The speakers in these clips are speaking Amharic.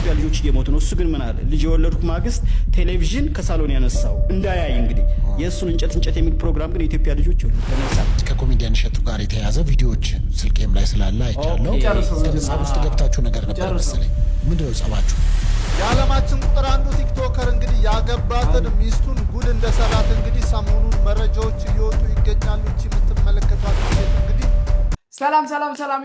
የኢትዮጵያ ልጆች እየሞቱ ነው። እሱ ግን ምን አለ? ልጅ የወለድኩ ማግስት ቴሌቪዥን ከሳሎን ያነሳው እንዳያይ እንግዲህ የእሱን እንጨት የሚል ፕሮግራም ግን የኢትዮጵያ ልጆች ተነሳ። ከኮሜዲያን እሸቱ ጋር የተያዘ ቪዲዮዎች ስልኬም ላይ ስላለ አይቻለሁ። ጸብ ውስጥ ገብታችሁ ነገር ነበር መሰለኝ። ምንድን ነው ጸባችሁ? የዓለማችን ቁጥር አንዱ ቲክቶከር እንግዲህ ያገባትን ሚስቱን ጉድ እንደሰራት እንግዲህ ሰሞኑን መረጃዎች እየወጡ ይገኛሉ። እቺ የምትመለከቷት እንግዲህ ሰላም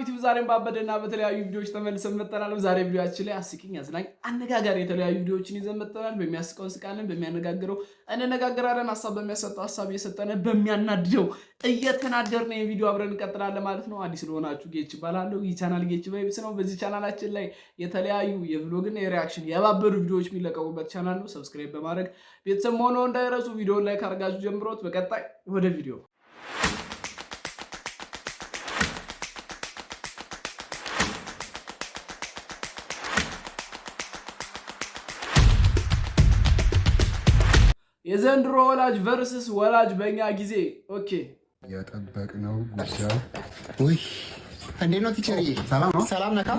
ዩቲዩብ ዛሬም ባበደና በተለያዩ ቪዲዮዎች ተመልሰን መጥተናል። ዛሬ ቪዲዮአችን ላይ አስቂኝ አዝናኝ አነጋጋሪ የተለያዩ ቪዲዮዎችን ይዘን መጥተናል። በሚያስቀው እንስቃለን፣ በሚያነጋግረው እንነጋገራለን፣ ሀሳብ በሚያሰጠው ሀሳብ እየሰጠን በሚያናድደው እየተናደርን ቪዲዮ አብረን እንቀጥላለን ማለት ነው። አዲስ ለሆናችሁ ጌች ይባላል። ይህ ቻናል ጌች ቫይብስ ነው። በዚህ ቻናላችን ላይ የተለያዩ የቭሎግ እና የሪአክሽን ያባበዱ ቪዲዮዎች የሚለቀቁበት ቻናል ነው። ሰብስክራይብ በማድረግ ቤተሰብ መሆኑን እንዳይረሱ። ቪዲዮውን ላይክ አድርጋችሁ ጀምሮት በቀጣይ ወደ ቪዲዮ የዘንድሮ ወላጅ ቨርሰስ ወላጅ በእኛ ጊዜ። ኦኬ የጠበቅነው ጉዳይ ወይ እንዴት ነው ቲቸርዬ? ሰላም ነው? ሰላም ነካ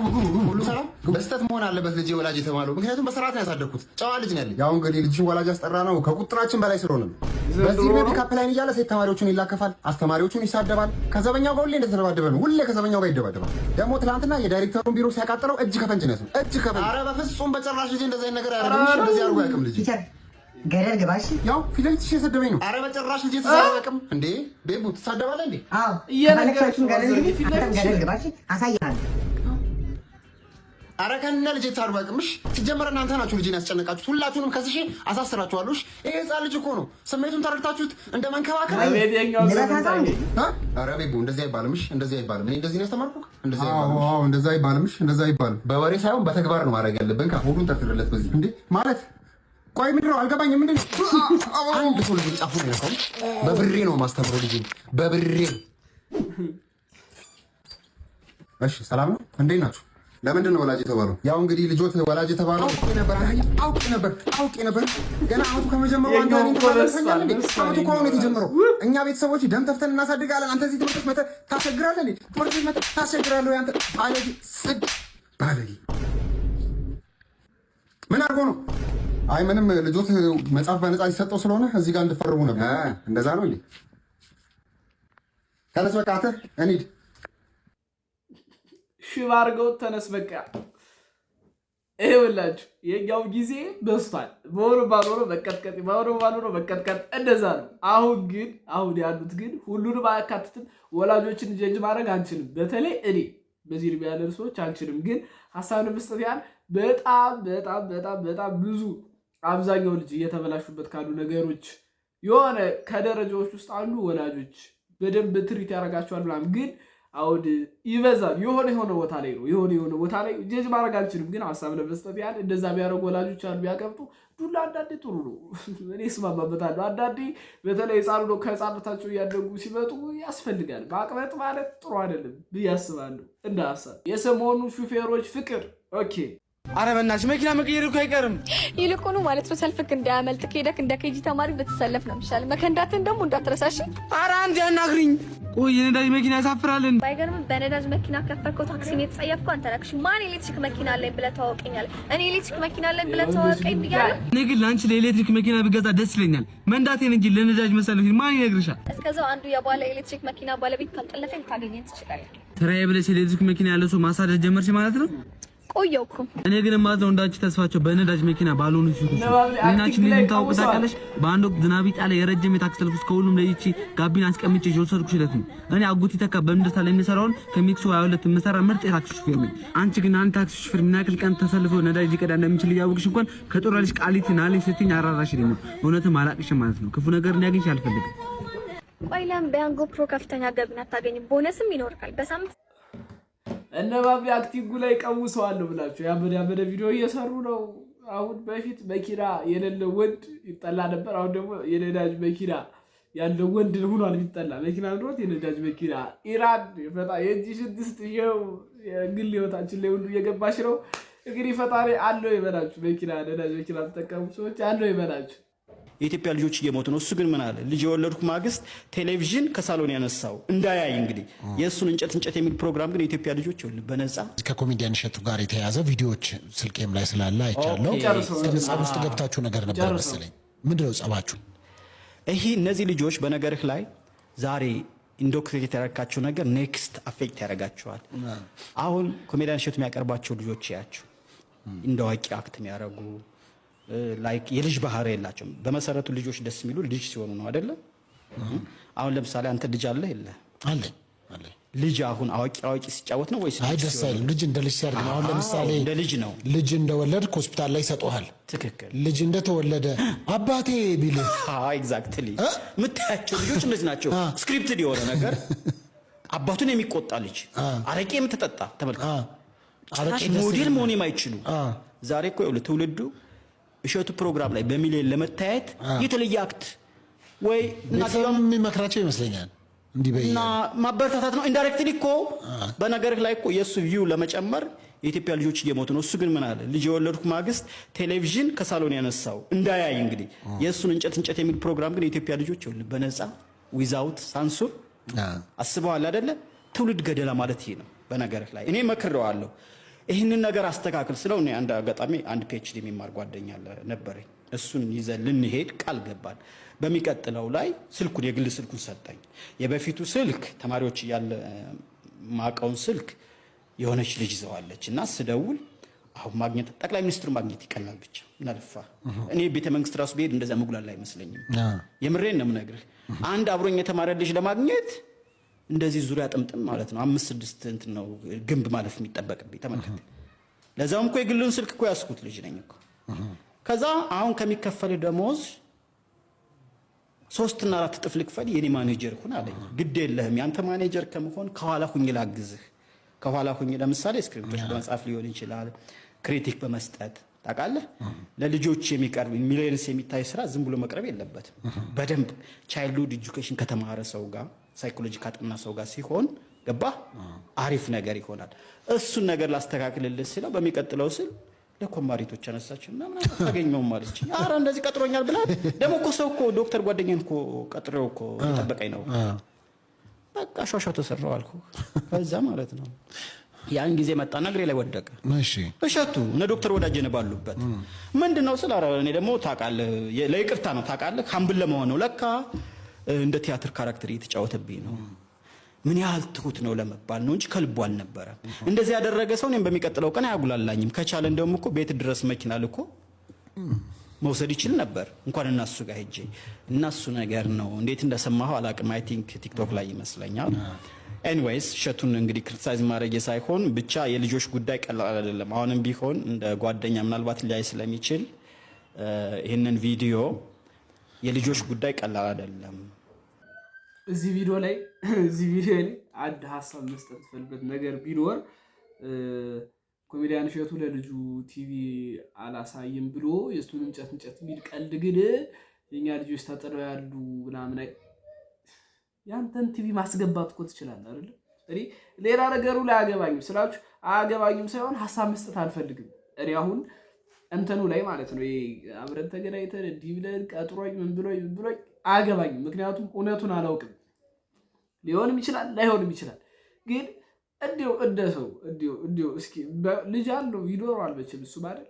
ሁሉ ሰላም። በስተት መሆን አለበት ልጅ ወላጅ የተማለው፣ ምክንያቱም በስርዓት ነው ያሳደግኩት። ጨዋ ልጅ ነው ያለኝ። ያው እንግዲህ ልጅ ወላጅ አስጠራ ነው ከቁጥራችን በላይ ስለሆነ ነው። በዚህ ሜዲካፕ ላይ እያለ ሴት ተማሪዎቹን ይላከፋል፣ አስተማሪዎቹን ይሳደባል። ከዘበኛው ጋር ሁሌ እንደተደባደበ ነው። ሁሌ ከዘበኛው ጋር ይደባደባል። ደግሞ ትናንትና የዳይሬክተሩን ቢሮ ሲያቃጥለው እጅ ከፈንጅ ነው። እጅ ከፈንጅ። ኧረ በፍጹም በጭራሽ ልጅ እንደዚህ ነገር ያደርግም። እንደዚህ አድርጎ ያውቅም ልጅ ገደል ገባሽ? ያው ፊለልት እየሰደበኝ ነው። አረ በጭራሽ ልጅ ተሳደበቅም እንዴ? ቤቡ ትሳደባለህ እንዴ? አዎ እየነገርኩህ ገደል ገባሽ? አሳያለሁ። አረ ከእነ ልጅ ተሳደበቅምሽ። ሲጀመር እናንተ ናችሁ ልጅን ያስጨነቃችሁት። ሁላችሁንም ከስሼ አሳስራችኋለሁ። ይሄ ሕፃን ልጅ እኮ ነው። ስሜቱን ተረድታችሁት እንደ መንከባከብ። አረ ቤቡ እንደዚህ አይባልምሽ፣ እንደዚህ አይባልም። እኔ እንደዚህ ነው ያስተማርኩህ። እንደዚህ አይባልም። አዎ እንደዚህ አይባልምሽ፣ እንደዚህ አይባልም። በወሬ ሳይሆን በተግባር ነው ማድረግ ያለብን። ሁሉን ተርትረለት በዚህ እንዴ ማለት ቆይ ምንድን ነው አልገባኝም። ምንድን ነው አንድ ሰው ልጅ ጫፉ ነው ያለው? በብሬ ነው ማስተምረው ልጅ በብሬ። እሺ ሰላም ነው? እንዴት ናችሁ? ለምንድን ነው ወላጅ የተባለው? ያው እንግዲህ ልጆት ወላጅ የተባለው አውቄ ነበር ገና አመቱ ከመጀመሩ አንተ አመቱ እኮ ነው የተጀመረው። እኛ ቤተሰቦች ደም ተፍተን እናሳድጋለን። አንተ እዚህ ትምህርት ቤት ታስቸግራለህ እንዴ? ትምህርት ቤት ታስቸግራለህ? አንተ ባለጌ ስድ ባለጌ ምን አድርጎ ነው? አይ ምንም ልጆት መጽሐፍ በነፃ ሊሰጠው ስለሆነ እዚህ ጋር እንድፈርሙ ነበር። እንደዛ ነው እንዴ? ተነስ በቃ አንተ እንሂድ። ሽባ አድርገው ተነስ በቃ። ይኸውላችሁ የኛው ጊዜ በስቷል። በወሩ ባልወሩ መቀጥቀጥ፣ በወሩ ባልወሩ መቀጥቀጥ እንደዛ ነው። አሁን ያሉት ግን ሁሉንም አያካትትም። ወላጆችን ጀጅ ማድረግ አንችልም። በተለይ እኔ በዚህ እድሜ ያለ ሰዎች አንችልም። ግን ሀሳብ ለመስጠት ያህል በጣም ብዙ አብዛኛው ልጅ እየተበላሹበት ካሉ ነገሮች የሆነ ከደረጃዎች ውስጥ አንዱ ወላጆች በደንብ ትሪት ያደርጋቸዋል ምናምን። ግን አውድ ይበዛል። የሆነ ቦታ ላይ ነው የሆነ ቦታ ላይ ጀጅ ማድረግ አልችልም። ግን ሀሳብ ለመስጠት ያህል እንደዛ ቢያደርጉ ወላጆች አሉ ቢያቀብጡ። ዱላ አንዳንዴ ጥሩ ነው፣ እኔ እስማማበታለሁ። አንዳንዴ በተለይ ህፃኑ ነው ከህፃነታቸው እያደጉ ሲመጡ ያስፈልጋል። ማቅበጥ ማለት ጥሩ አይደለም ብዬ አስባለሁ እንደ ሀሳብ። የሰሞኑ ሹፌሮች ፍቅር ኦኬ። አረ በእናትሽ መኪና መቀየር እኮ አይቀርም። ይልቁኑ ማለት ነው ሰልፍክ እንዳያመልጥ ከሄደክ እንደ ኬጂ ተማሪ ብትሰለፍ ነው የሚሻል። መከንዳትን ደግሞ እንዳትረሳሽ። አረ አንዴ አናግሪኝ። ቆይ የነዳጅ መኪና ያሳፍራልን? ባይገርም በነዳጅ መኪና ከፈርከው ታክሲን የተጸየፍከው አንተ ነህ። ማን ኤሌክትሪክ መኪና አለኝ ብለህ ተዋወቀኛል? እኔ ኤሌክትሪክ መኪና አለኝ ብለህ ተዋወቀኝ ብያለሁ። እኔ ግን ለአንቺ ለኤሌክትሪክ መኪና ብገዛ ደስ ይለኛል። መንዳቴን እንጂ ለነዳጅ መሰለፍ ማን ይነግርሻል? እስከዛው አንዱ የባለ ኤሌክትሪክ መኪና ባለቤት ካልጠለፈኝ ታገኘኝ ትችላለህ። ተራዬ ብለሽ ኤሌክትሪክ መኪና ያለው ሰው ማሳደድ ጀመርሽ ማለት ነው? ቆየው እኮ እኔ ግን ማዘው እንዳንቺ ተስፋቸው በነዳጅ መኪና ባልሆኑ ሲሆን እናችን ምን ታውቁታለሽ? በአንድ ወቅት ዝናብ ይጣለ የረጅም የታክሲ ሰልፍ ውስጥ ከሁሉም ለይቺ ጋቢና አስቀምጬ የወሰድኩሽ ዕለት ነው። እኔ አጉቲ ተካ በምንደታ ላይ የሚሰራውን ከሚክሱ 22 የምሰራ ምርጥ የታክሲ ሹፌር ነኝ። አንቺ ግን አንድ ታክሲ ሹፌር ምን ያክል ቀን ተሰልፎ ነዳጅ ሊቀዳ እንደሚችል እያወቅሽ እንኳን ከጦራልሽ ቃሊቲ ናለኝ ስትኝ አራራሽ ደግሞ እውነትም አላቅሽም ማለት ነው። ክፉ ነገር እንዲያገኝሽ አልፈልግም። ቆይ ለምን በያንጎ ፕሮ ከፍተኛ ገቢና አታገኝም? ቦነስም ይኖርካል በሳምንት እነባቢ አክቲንጉ ላይ ቀውሰዋለሁ ብላችሁ ያበደ ቪዲዮ እየሰሩ ነው። አሁን በፊት መኪና የሌለው ወንድ ይጠላ ነበር። አሁን ደግሞ የነዳጅ መኪና ያለው ወንድ ሆኗል የሚጠላ። መኪና ኖት የነዳጅ መኪና ኢራን ፈታ የጂ 6 የግል ህይወታችን ላይ ሁሉ እየገባሽ ነው። እንግዲህ ፈጣሪ አለው ይበላችሁ። መኪና ነዳጅ መኪና ተጠቀሙ ሰዎች አለው ይበላችሁ። የኢትዮጵያ ልጆች እየሞቱ ነው። እሱ ግን ምን አለ? ልጅ የወለድኩ ማግስት ቴሌቪዥን ከሳሎን ያነሳው እንዳያይ እንግዲህ የእሱን እንጨት የሚል ፕሮግራም ግን የኢትዮጵያ ልጆች ይኸውልህ በነፃ ከኮሜዲያን እሸቱ ጋር የተያዘ ቪዲዮዎች ስልኬም ላይ ስላለ አይቻለሁ። ጸብ ውስጥ ገብታችሁ ነገር ነበር መሰለኝ። ምንድነው ጸባችሁ? ይሄ እነዚህ ልጆች በነገርህ ላይ ዛሬ ኢንዶክትሪኔት ያደረጋቸው ነገር ኔክስት አፌክት ያደርጋቸዋል። አሁን ኮሜዲያን እሸቱ የሚያቀርባቸው ልጆች ያቸው እንደ አዋቂ አክት የሚያደርጉ ላይክ የልጅ ባህሪ የላቸውም። በመሰረቱ ልጆች ደስ የሚሉ ልጅ ሲሆኑ ነው አይደለ? አሁን ለምሳሌ አንተ ልጅ አለ የለ? አለ። ልጅ አሁን አዋቂ ሲጫወት ነው ወይስ አይ ደስ አይልም? ልጅ እንደ ልጅ ሲያድግ ነው። አሁን ለምሳሌ እንደ ልጅ ነው። ልጅ እንደወለድክ ሆስፒታል ላይ ይሰጡሃል። ትክክል። ልጅ እንደተወለደ አባቴ ቢልህ ኤግዛክትሊ የምታያቸው ልጆች እንደዚህ ናቸው። ስክሪፕትድ የሆነ ነገር አባቱን የሚቆጣ ልጅ አረቄ የምትጠጣ ተመልከት። ሞዴል መሆን የማይችሉ ዛሬ እኮ ይኸውልህ ትውልዱ እሸቱ ፕሮግራም ላይ በሚሊዮን ለመታየት የተለየ አክት ወይ እናም የሚመክራቸው ይመስለኛል። እና ማበረታታት ነው ኢንዳይሬክትሊ እኮ በነገርህ ላይ እኮ የሱ ቪው ለመጨመር የኢትዮጵያ ልጆች እየሞቱ ነው። እሱ ግን ምን አለ? ልጅ የወለድኩ ማግስት ቴሌቪዥን ከሳሎን ያነሳው እንዳያይ እንግዲህ የእሱን እንጨት የሚል ፕሮግራም ግን የኢትዮጵያ ልጆች ይኸውልህ በነፃ ዊዛውት ሳንሱር አስበዋል አይደለ? ትውልድ ገደላ ማለት ይሄ ነው። በነገርህ ላይ እኔ መክሬዋለሁ። ይህንን ነገር አስተካክል ስለው እኔ አንድ አጋጣሚ አንድ ፒኤችዲ የሚማር ጓደኛ ነበረኝ። እሱን ይዘን ልንሄድ ቃል ገባን። በሚቀጥለው ላይ ስልኩን የግል ስልኩን ሰጠኝ። የበፊቱ ስልክ ተማሪዎች እያለ ማቀውን ስልክ የሆነች ልጅ ይዘዋለች እና ስደውል አሁን ማግኘት ጠቅላይ ሚኒስትሩ ማግኘት ይቀላል ብቻ እናልፋ። እኔ ቤተ መንግስት ራሱ ብሄድ እንደዛ መጉላላ አይመስለኝም። የምሬን ነው የምነግርህ። አንድ አብሮኝ የተማረ ልጅ ለማግኘት እንደዚህ ዙሪያ ጥምጥም ማለት ነው 5-6 እንትን ነው ግንብ ማለፍ የሚጠበቅብኝ። ተመልከት። ለዛውም እኮ የግሉን ስልክ እኮ ያስኩት ልጅ ነኝ እኮ። ከዛ አሁን ከሚከፈል ደሞዝ 3 እና 4 እጥፍ ልክፈል የኔ ማኔጀር ሁን አለኝ። ግድ የለህም ያንተ ማኔጀር ከመሆን ከኋላ ሁኝ ላግዝህ። ከኋላ ሁኝ ለምሳሌ ስክሪፕቶች በመጻፍ ሊሆን ይችላል፣ ክሪቲክ በመስጠት ታውቃለህ። ለልጆች የሚቀርብ ሚሊየንስ የሚታይ ስራ ዝም ብሎ መቅረብ የለበትም። በደንብ ቻይልድሁድ ኤጁኬሽን ከተማረ ሰው ጋር ሳይኮሎጂ ካጠና ሰው ጋር ሲሆን ገባ አሪፍ ነገር ይሆናል። እሱን ነገር ላስተካክልልህ ስለው በሚቀጥለው ስል ለኮማሪቶች አነሳችና ምናምን ታገኘው ማለች። አረ እንደዚህ ቀጥሮኛል ብላ ደሞ እኮ ሰው እኮ ዶክተር ጓደኛን እኮ ቀጥሬው እኮ ተጠበቀኝ ነው። በቃ ሻሻው ተሰራው አልኩ። ከዛ ማለት ነው ያን ጊዜ መጣና እግሬ ላይ ወደቀ። እሺ እሸቱ እነ ዶክተር ወዳጀነ ባሉበት ምንድነው ስለ አረ እኔ ደግሞ ታውቃለህ ለይቅርታ ነው ታውቃለህ ካምብል ለመሆን ነው ለካ እንደ ቲያትር ካራክተር እየተጫወተብኝ ነው። ምን ያህል ትሁት ነው ለመባል ነው እንጂ ከልቡ አልነበረም። እንደዚህ ያደረገ ሰው እኔም በሚቀጥለው ቀን አያጉላላኝም። ከቻለ እንደውም እኮ ቤት ድረስ መኪና ልኮ መውሰድ ይችል ነበር እንኳን እናሱ ጋር ሄጄ። እናሱ ነገር ነው እንዴት እንደሰማኸው አላቅም። አይ ቲንክ ቲክቶክ ላይ ይመስለኛል። ኤኒዌይስ እሸቱን እንግዲህ ክሪቲሳይዝ ማድረግ ሳይሆን ብቻ የልጆች ጉዳይ ቀላል አይደለም። አሁንም ቢሆን እንደ ጓደኛ ምናልባት ሊያይ ስለሚችል ይሄንን ቪዲዮ የልጆች ጉዳይ ቀላል አይደለም። እዚህ ቪዲዮ ላይ አንድ ሀሳብ መስጠት ፈልበት ነገር ቢኖር ኮሜዲያን እሸቱ ለልጁ ቲቪ አላሳይም ብሎ የእሱን እንጨት የሚል ቀልድ ግን የኛ ልጆች ተጥለው ያሉ ምናምን ያንተን ቲቪ ማስገባት እኮ ትችላለህ አይደል? እኔ ሌላ ነገሩ ላይ አያገባኝም ስላችሁ አያገባኝም ሳይሆን ሀሳብ መስጠት አልፈልግም። እኔ አሁን እንትኑ ላይ ማለት ነው አብረን ተገናኝተን እንዲህ ብለን ቀጥሮኝ ምን ብሎኝ አያገባኝም። ምክንያቱም እውነቱን አላውቅም። ሊሆንም ይችላል ላይሆንም ይችላል። ግን እንደ ሰው እስኪ ልጅ አለው ይኖረዋል መቼም እሱ ማለት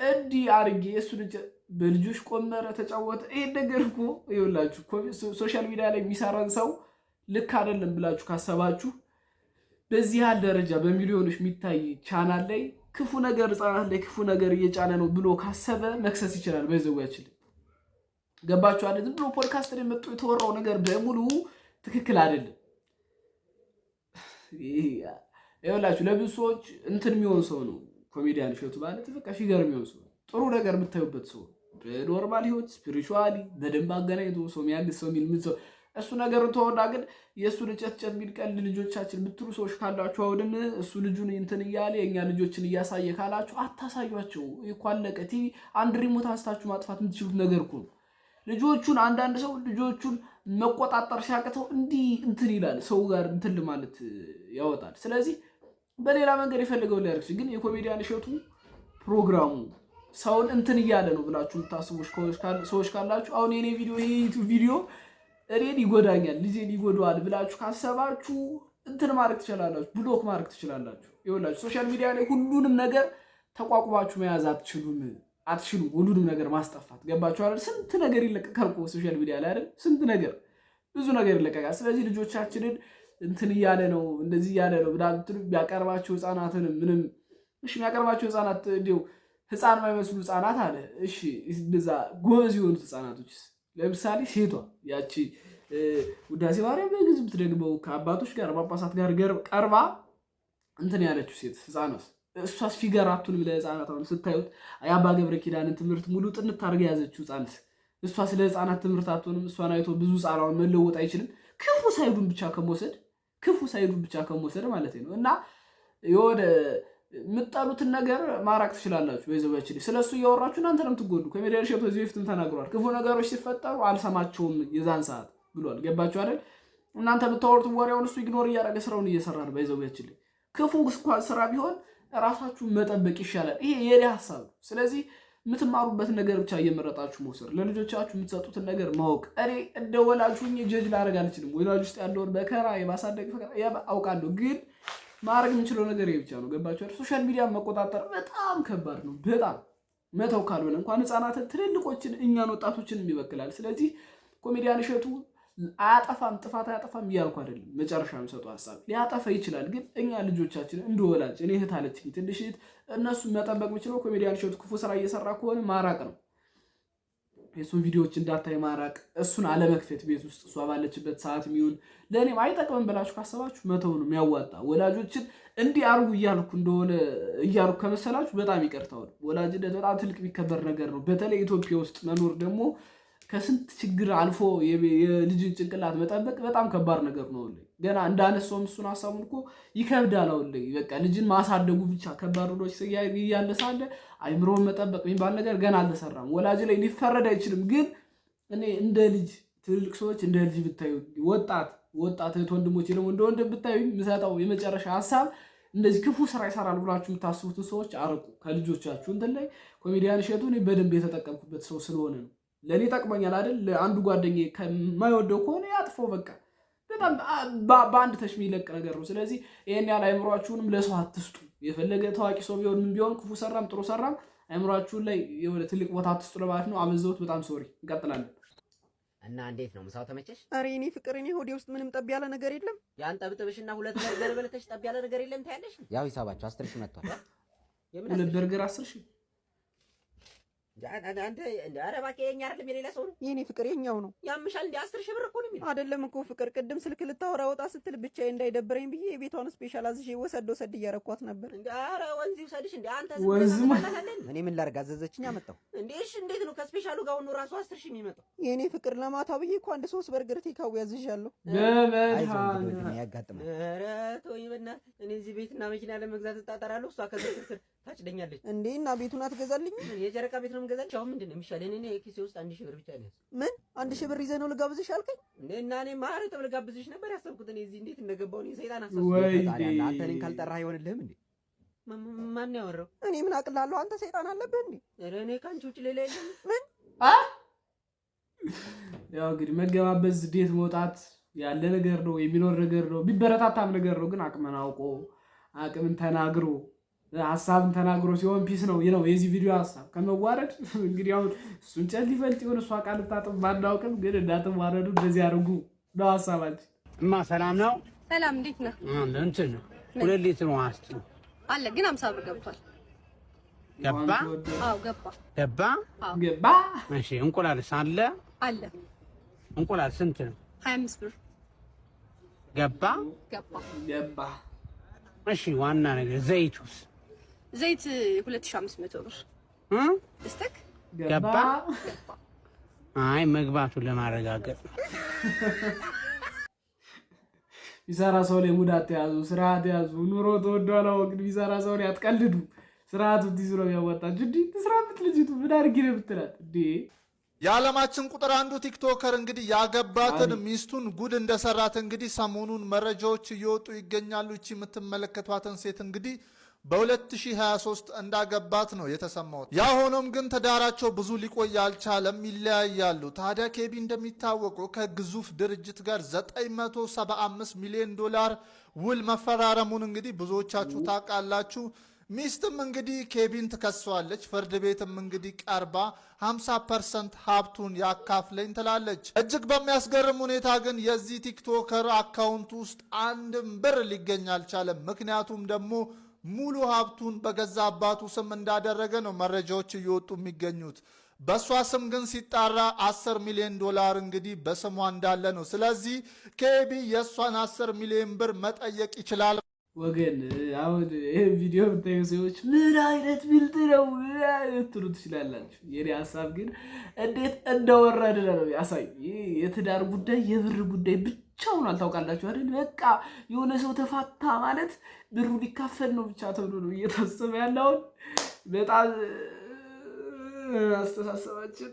እንዲህ አድርጌ እሱ ልጅ በልጆች ቆመረ ተጫወተ። ይሄን ነገር እኮ ይኸውላችሁ ሶሻል ሚዲያ ላይ የሚሰራን ሰው ልክ አይደለም ብላችሁ ካሰባችሁ በዚህ ያህል ደረጃ በሚሊዮኖች የሚታይ ቻናል ላይ ክፉ ነገር ህፃናት ላይ ክፉ ነገር እየጫነ ነው ብሎ ካሰበ መክሰስ ይችላል። በዘዋችን ገባችሁ አይደል? ዝም ብሎ ፖድካስት ላይ መጥቶ የተወራው ነገር በሙሉ ትክክል አይደለም። ይኸውላችሁ ለብዙ ሰዎች እንትን የሚሆን ሰው ነው ኮሜዲያን እሸቱ ማለት በቃ ፊገር የሚሆን ሰው ጥሩ ነገር የምታዩበት ሰው በኖርማል ህይወት ስፒሪቹዋሊ በደንብ አገናኝቶ ሰው የሚያግዝ ሰው የሚል ሰው እሱ ነገሩን ተወዳ። ግን የእሱ እንጨት የሚል ቀልድ ልጆቻችን የምትሉ ሰዎች ካላችሁ አሁንም እሱ ልጁን እንትን እያለ የእኛ ልጆችን እያሳየ ካላችሁ አታሳዩቸው። እኮ አለቀ። ቲቪ አንድ ሪሞት አንስታችሁ ማጥፋት የምትችሉት ነገር እኮ ነው። ልጆቹን አንዳንድ ሰው ልጆቹን መቆጣጠር ሲያቅተው እንዲህ እንትን ይላል፣ ሰው ጋር እንትን ማለት ያወጣል። ስለዚህ በሌላ መንገድ የፈለገው ሊያደርግ ግን የኮሜዲያን እሸቱ ፕሮግራሙ ሰውን እንትን እያለ ነው ብላችሁ የምታስቡ ሰዎች ካላችሁ አሁን የኔ ቪዲዮ ይሄ ዩቲዩብ ቪዲዮ እኔን ይጎዳኛል ልጄን ይጎዳዋል ብላችሁ ካሰባችሁ እንትን ማድረግ ትችላላችሁ፣ ብሎክ ማድረግ ትችላላችሁ። ይኸውላችሁ ሶሻል ሚዲያ ላይ ሁሉንም ነገር ተቋቁማችሁ መያዝ አትችሉም። ሁሉንም ነገር ማስጠፋት ገባችሁ አይደል? ስንት ነገር ይለቀቃል እኮ ሶሻል ሚዲያ ላይ አይደል? ስንት ነገር ብዙ ነገር ይለቀቃል። ስለዚህ ልጆቻችንን እንትን እያለ ነው እንደዚህ እያለ ነው ብላችሁ ቢያቀርባቸው ህፃናትን ምንም እሺ የሚያቀርባቸው ህፃናት እንዲሁ ህፃን የማይመስሉ ህፃናት አለ። እሺ እንደዛ ጎበዝ የሆኑት ህፃናቶችስ ለምሳሌ ሴቷ ያቺ ውዳሴ ማርያም በግዝ ብትደግመው ከአባቶች ጋር ጳጳሳት ጋር ቀርባ እንትን ያለችው ሴት ህፃናት እሷስ ፊገር አቱን ለህፃናት አሁን ስታዩት የአባ ገብረ ኪዳንን ትምህርት ሙሉ ጥንት አድርጋ ያዘችው ህፃናት እሷ ስለ ህፃናት ትምህርት አቱንም እሷን አይቶ ብዙ ህፃናውን መለወጥ አይችልም። ክፉ ሳይዱን ብቻ ከመውሰድ ማለት ነው። እና የወደ የምትጠሉትን ነገር ማራቅ ትችላላችሁ። በይዘባችን ስለሱ እያወራችሁ እናንተ ነው የምትጎዱ። ኮሜዲያን እሸቱ እዚህ በፊትም ተናግሯል። ክፉ ነገሮች ሲፈጠሩ አልሰማቸውም የዛን ሰዓት ብሏል። ገባችሁ አይደል? እናንተ የምታወሩት ወሬውን እሱ ኢግኖር እያደረገ ስራውን እየሰራ ነው። በይዘባችን ክፉ እንኳን ስራ ቢሆን ራሳችሁን መጠበቅ ይሻላል። ይሄ የኔ ሀሳብ ነው። ስለዚህ የምትማሩበት ነገር ብቻ እየመረጣችሁ መውሰድ፣ ለልጆቻችሁ የምትሰጡትን ነገር ማወቅ። እኔ እንደ ወላጅ ሁኜ ጀጅ ላደርግ አልችልም። ወላጅ ውስጥ ያለውን በከራ የማሳደግ አውቃለሁ፣ ግን ማድረግ የምንችለው ነገር ይሄ ብቻ ነው። ገባችሁ? ሶሻል ሚዲያ መቆጣጠር በጣም ከባድ ነው። በጣም መተው ካልሆነ እንኳን ህፃናትን ትልልቆችን እኛን ወጣቶችንም ይበክላል። ስለዚህ ኮሜዲያን እሸቱ አያጠፋም፣ ጥፋት አያጠፋም እያልኩ አይደለም። መጨረሻ የምሰጠው ሀሳብ ሊያጠፋ ይችላል፣ ግን እኛ ልጆቻችን እንደወላጅ እኔ እህት አለችኝ ትንሽ እህት፣ እነሱ መጠበቅ የምችለው ኮሜዲያን እሸቱ ክፉ ስራ እየሰራ ከሆነ ማራቅ ነው። የእሱን ቪዲዮዎች እንዳታይ ማራቅ፣ እሱን አለመክፈት ቤት ውስጥ እሷ ባለችበት ሰዓት የሚሆን ለእኔም አይጠቅምም ብላችሁ ካሰባችሁ መተው ነው የሚያዋጣ። ወላጆችን እንዲህ አርጉ እያልኩ ከመሰላችሁ በጣም ይቅርታው። ወላጅነት በጣም ትልቅ የሚከበር ነገር ነው። በተለይ ኢትዮጵያ ውስጥ መኖር ደግሞ ከስንት ችግር አልፎ የልጅን ጭንቅላት መጠበቅ በጣም ከባድ ነገር ነው። ገና እንዳነሳውም እሱን ሀሳቡን እኮ ይከብዳል። በቃ ልጅን ማሳደጉ ብቻ ከባድ ነው እያለ ሳለ አይምሮን መጠበቅ የሚባል ነገር ገና አልተሰራም። ወላጅ ላይ ሊፈረድ አይችልም። ግን እኔ እንደ ልጅ ትልልቅ ሰዎች እንደ ልጅ ብታዩ፣ ወጣት እህት ወንድሞች ደግሞ እንደ ወንድም ብታዩ የምሰጠው የመጨረሻ ሀሳብ እንደዚህ ክፉ ስራ ይሰራል ብላችሁ የምታስቡትን ሰዎች አርቁ ከልጆቻችሁ እንትን ላይ። ኮሜዲያን እሸቱ እኔ በደንብ የተጠቀምኩበት ሰው ስለሆነ ነው። ለእኔ ጠቅመኛል አይደል? አንዱ ጓደኛዬ ከማይወደው ከሆነ ያጥፈው። በቃ በጣም በአንድ ተሽሚ ይለቅ ነገር ነው። ስለዚህ ይሄን ያህል አይምሯችሁንም ለሰው አትስጡ። የፈለገ ታዋቂ ሰው ቢሆን ምን ቢሆን ክፉ ሰራም ጥሩ ሰራም አይምሯችሁን ላይ የሆነ ትልቅ ቦታ አትስጡ ለማለት ነው። አበዛሁት። በጣም ሶሪ። እንቀጥላለን። እና እንዴት ነው ምሳው ተመቸሽ? ኧረ እኔ ፍቅር እኔ ሆዴ ውስጥ ምንም ጠብ ያለ ነገር የለም። ያን ጠብጥብሽና ሁለት በርገር በልተሽ ጠብ ያለ ነገር የለም ታያለሽ። ያው ሂሳባችሁ 10 ሺህ መጥቷል። ሁለት በርገር 10 ሺህ አንተ ኧረ እባክህ የእኛ አይደለም የሌላ ሰው ነው። የኔ ፍቅር የኛው ነው። ያምሻል እንደ 10 ሺህ ብር እኮ ነው የሚለው። አይደለም እኮ ፍቅር፣ ቅድም ስልክ ልታወራ ወጣ ስትል ብቻዬ እንዳይደብረኝ ብዬ የቤቷን ስፔሻል አዝዤ ወሰድ እያረኳት ነበር። ኧረ ወንዚ ውሰድሽ እንደ አንተ እኔ ምን ላድርግ አዘዘችኝ አመጣሁ። እንዴ እሺ እንዴት ነው ከስፔሻሉ ጋር ሆኖ ራሱ 10 ሺህ የሚመጣው? የኔ ፍቅር ለማታ ብዬ እኮ አንድ 3 በርገር ቴካዊ አዝዣለሁ። በመድኃኒዓለም ያጋጥማል። ኧረ ተወኝ በእናትህ። እኔ እዚህ ቤትና መኪና ለመግዛት እጣጣራለሁ፣ እሷ ከስር ታጭደኛለች። እንዴ እና ቤቱን አትገዛልኝ? የጨረቃ ቤት ነው የምገዛልሽ። አሁን ምንድን ነው የሚሻለኝ? እኔ ኪሴ ውስጥ 1000 ብር ብቻ ነው። ምን 1000 ብር ይዘህ ነው ልጋብዝሽ አልከኝ? እና እኔ ማረጥ ልጋብዝሽ ነበር ያሰብኩት። እኔ እዚህ እንዴት እንደገባሁ እኔ ሰይጣን አሳስቦኝ። አንተ እኔን ካልጠራህ አይሆንልህም እንዴ? ማን ያወራው? እኔ ምን አቅላለሁ? አንተ ሰይጣን አለብህ እንዴ? ኧረ እኔ ካንቺ ውጭ ሌላ የለም። ምን ያው እንግዲህ መገባበዝ ዴት መውጣት ያለ ነገር ነው፣ የሚኖር ነገር ነው፣ ቢበረታታም ነገር ነው። ግን አቅምን አውቆ አቅምን ተናግሮ ሀሳብን ተናግሮ ሲሆን ፒስ ነው የዚህ ቪዲዮ ሀሳብ። ከመዋረድ እንግዲህ አሁን እሱን ጨል ሊፈልጥ ይሆን እሷ ቃል ልታጥብ ባናውቅም፣ ግን እንዳትዋረዱ እንደዚህ አድርጉ ነው ሀሳባችን። እማ ሰላም ነው? ሰላም፣ እንዴት ነህ? እንትን ነው 2 ሊትር ውሃ እስኪ አለ፣ ግን 50 ብር ገብቷል። ገባ? አዎ ገባ። ገባ። እሺ እንቁላልስ አለ? አለ። እንቁላል ስንት ነው? 25 ብር ገባ? ገባ። እሺ ዋና ነገር ዘይቱስ? ዘይት 2500 ብር እስቲክ ገባ? አይ መግባቱን ለማረጋገጥ ቢሰራ ሰው ላይ ሙድ አትያዙ፣ ስርዓት ያዙ። ኑሮ ተወዷል። ግን ቢሰራ ሰው ላይ አትቀልዱ። ስርዓቱ ትይዙ ነው ያወጣችሁ። እንዴ ትስራበት ልጅቱ ምን አድርጊ ነው የምትላት እንዴ? የዓለማችን ቁጥር አንዱ ቲክቶከር እንግዲህ ያገባትን ሚስቱን ጉድ እንደሰራት እንግዲህ ሰሞኑን መረጃዎች እየወጡ ይገኛሉ። እቺ የምትመለከቷትን ሴት እንግዲህ በ2023 እንዳገባት ነው የተሰማው። ያ ሆኖም ግን ትዳራቸው ብዙ ሊቆይ አልቻለም፣ ይለያያሉ። ታዲያ ኬቢ እንደሚታወቀው ከግዙፍ ድርጅት ጋር 975 ሚሊዮን ዶላር ውል መፈራረሙን እንግዲህ ብዙዎቻችሁ ታውቃላችሁ። ሚስትም እንግዲህ ኬቢን ትከሷለች። ፍርድ ቤትም እንግዲህ ቀርባ 50% ሀብቱን ያካፍለኝ ትላለች። እጅግ በሚያስገርም ሁኔታ ግን የዚህ ቲክቶከር አካውንት ውስጥ አንድም ብር ሊገኝ አልቻለም። ምክንያቱም ደግሞ ሙሉ ሀብቱን በገዛ አባቱ ስም እንዳደረገ ነው መረጃዎች እየወጡ የሚገኙት። በእሷ ስም ግን ሲጣራ 10 ሚሊዮን ዶላር እንግዲህ በስሟ እንዳለ ነው። ስለዚህ ኬቢ የእሷን 10 ሚሊዮን ብር መጠየቅ ይችላል። ወገን አሁን ይህ ቪዲዮ የምታዩ ሰዎች ምን አይነት ብልጥ ነው ትሉ ትችላላችሁ። የኔ ሀሳብ ግን እንዴት እንደወረደ ነው ያሳይ። የትዳር ጉዳይ የብር ጉዳይ ብቻውን አልታውቃላችሁ አይደል? በቃ የሆነ ሰው ተፋታ ማለት ብሩ ሊካፈል ነው ብቻ ተብሎ ነው እየታሰበ ያለውን። በጣም አስተሳሰባችን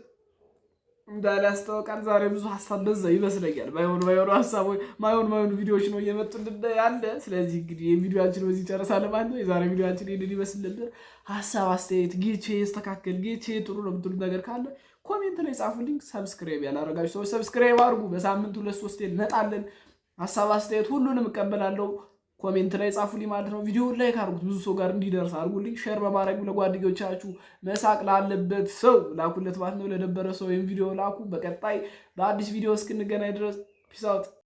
እንዳለ ያስታውቃል። ዛሬ ብዙ ሀሳብ በዛ ይመስለኛል። ማይሆኑ ሀሳቦች ማይሆኑ ቪዲዮዎች ነው እየመጡልን ያለ። ስለዚህ እንግዲህ የቪዲዮአችን በዚህ ጨርሳለን ማለት ነው። የዛሬ ቪዲዮአችን ይሄንን ይመስል ነበር። ሀሳብ አስተያየት፣ ጌቼ ይስተካከል፣ ጌቼ ጥሩ ነው የምትሉት ነገር ካለ ኮሜንት ላይ ጻፉልኝ። ሰብስክራይብ ያላረጋችሁ ሰዎች ሰብስክራይብ አድርጉ። በሳምንት 2-3 እንመጣለን። ሀሳብ አስተያየት ሁሉንም እቀበላለሁ። ኮሜንት ላይ ጻፉልኝ ማለት ነው። ቪዲዮውን ላይክ አድርጉት፣ ብዙ ሰው ጋር እንዲደርስ አድርጉልኝ። ሼር በማድረግ ለጓደኞቻችሁ መሳቅ ላለበት ሰው ላኩለት ማለት ነው። ለነበረ ሰው ወይም ቪዲዮ ላኩ። በቀጣይ በአዲስ ቪዲዮ እስክንገናኝ ድረስ ፒስ አውት።